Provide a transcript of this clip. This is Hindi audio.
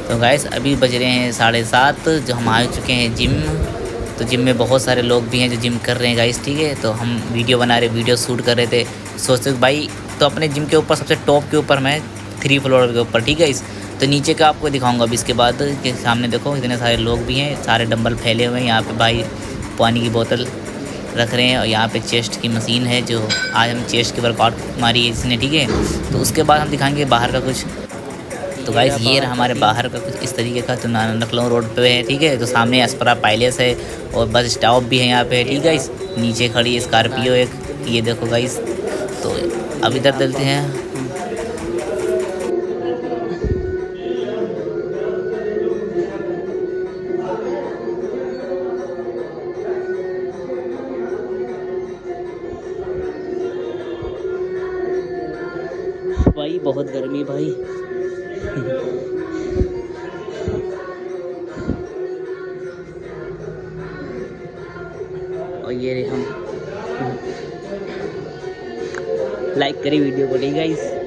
तो गाइस अभी बज रहे हैं 7:30, जो हम आ चुके हैं जिम। तो जिम में बहुत सारे लोग भी हैं जो जिम कर रहे हैं गाइस, ठीक है। तो हम वीडियो बना रहे, वीडियो शूट कर रहे थे। सोचते भाई, तो अपने जिम के ऊपर सबसे टॉप के ऊपर मैं 3 फ्लोर के ऊपर, ठीक है। इस तो नीचे का आपको दिखाऊंगा अभी इसके बाद के सामने देखो इतने सारे लोग भी हैं, सारे डंबल फैले हुए हैं। यहाँ पे भाई पानी की बोतल रख रहे हैं और यहाँ पे चेस्ट की मशीन है, जो आज हम चेस्ट की वर्कआउट मारी है इसने, ठीक है। तो उसके बाद हम दिखाएंगे बाहर का कुछ। तो गाइस ये रहा हमारे बाहर का कुछ इस तरीके का, तो नखलऊ रोड पे है, ठीक है। तो सामने एस्परा पैलेस है और बस स्टॉप भी है यहाँ पे, ठीक है गाइस। नीचे खड़ी है स्कॉर्पियो एक, ये देखो गाइस। तो अब इधर चलते हैं। भाई बहुत गर्मी भाई। और ये हम लाइक करी वीडियो को, ठीक है गाइस।